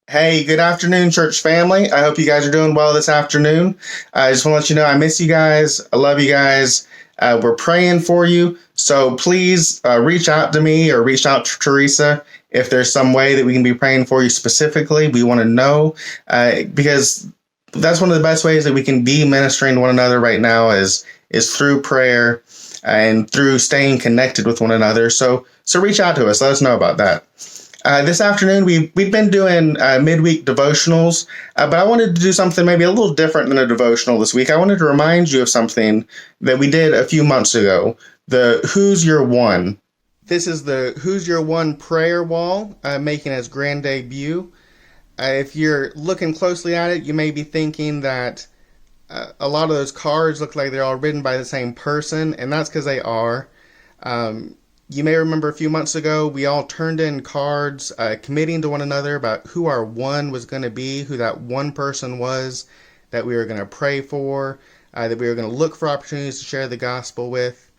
Hey, good afternoon, church family. I hope you guys are doing well this afternoon. I just want to let you know I miss you guys. I love you guys. We're praying for you. So please reach out to me or reach out to Teresa if there's some way that we can be praying for you specifically. We want to know because that's one of the best ways that we can be ministering to one another right now is through prayer and through staying connected with one another. So reach out to us. Let us know about that. This afternoon, we've been doing midweek devotionals, but I wanted to do something maybe a little different than a devotional this week. I wanted to remind you of something that we did a few months ago, the Who's Your One. This is the Who's Your One prayer wall, making its grand debut. If you're looking closely at it, you may be thinking that a lot of those cards look like they're all written by the same person, and that's because they are. You may remember a few months ago, we all turned in cards committing to one another about who our one was going to be, who that one person was that we were going to pray for, that we were going to look for opportunities to share the gospel with.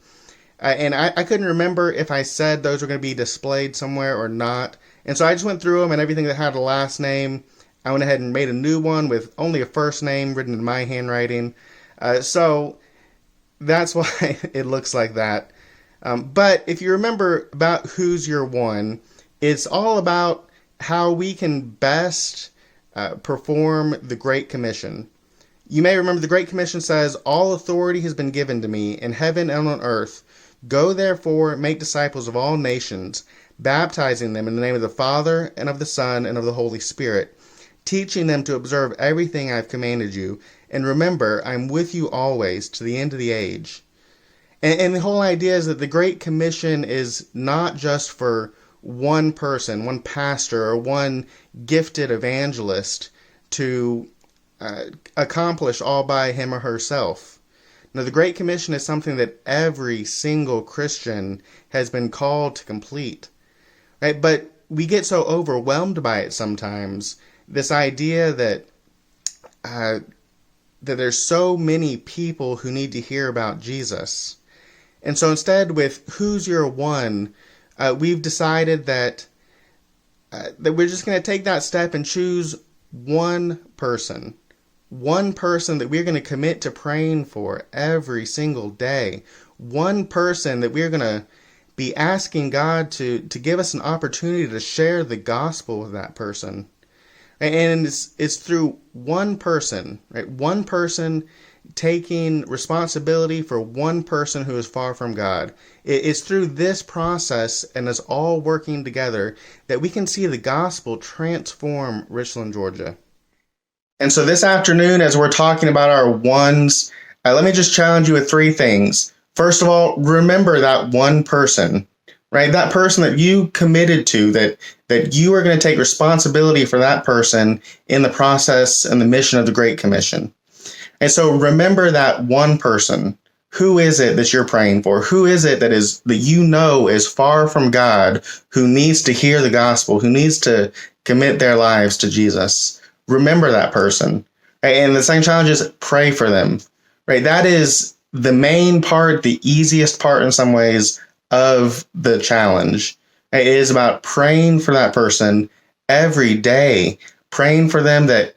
And I couldn't remember if I said those were going to be displayed somewhere or not. And so I just went through them, and everything that had a last name, I went ahead and made a new one with only a first name written in my handwriting. So that's why it looks like that. But if you remember about Who's Your One, it's all about how we can best perform the Great Commission. You may remember the Great Commission says, "All authority has been given to me in heaven and on earth. Go therefore, make disciples of all nations, baptizing them in the name of the Father and of the Son and of the Holy Spirit, teaching them to observe everything I've commanded you. And remember, I'm with you always to the end of the age." And the whole idea is that the Great Commission is not just for one person, one pastor, or one gifted evangelist to accomplish all by him or herself. Now, the Great Commission is something that every single Christian has been called to complete. Right? But we get so overwhelmed by it sometimes, this idea that there's so many people who need to hear about Jesus. And so instead, with Who's Your One, we've decided that we're just going to take that step and choose one person that we're going to commit to praying for every single day, one person that we're going to be asking God to give us an opportunity to share the gospel with that person. And it's through one person, right? One person taking responsibility for one person who is far from God. It's through this process and us all working together that we can see the gospel transform Richland, Georgia. And so this afternoon, as we're talking about our ones, let me just challenge you with three things. First of all, remember that one person, right? That person that you committed to, that you are going to take responsibility for that person in the process and the mission of the Great Commission. And so remember that one person. Who is it that you're praying for? Who is it that you know is far from God, who needs to hear the gospel, who needs to commit their lives to Jesus? Remember that person. And the second challenge is pray for them. Right? That is the main part, the easiest part in some ways of the challenge. It is about praying for that person every day, praying for them that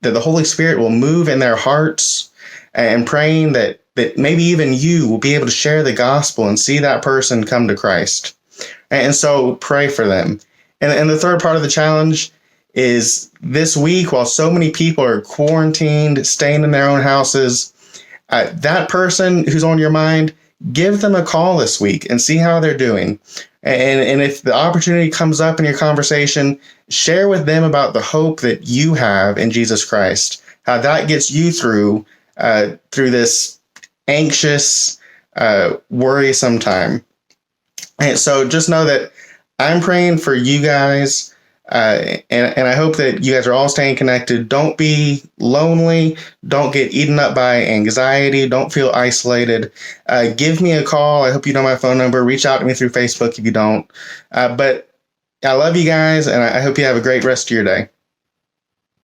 the Holy Spirit will move in their hearts, and praying that maybe even you will be able to share the gospel and see that person come to Christ. And so pray for them. And the third part of the challenge is this week, while so many people are quarantined, staying in their own houses, that person who's on your mind, give them a call this week and see how they're doing. And if the opportunity comes up in your conversation, share with them about the hope that you have in Jesus Christ, how that gets you through this anxious, worrisome time. And so just know that I'm praying for you guys, and I hope that you guys are all staying connected. Don't be lonely. Don't get eaten up by anxiety. Don't feel isolated. Give me a call. I hope you know my phone number. Reach out to me through Facebook if you don't. But I love you guys, and I hope you have a great rest of your day.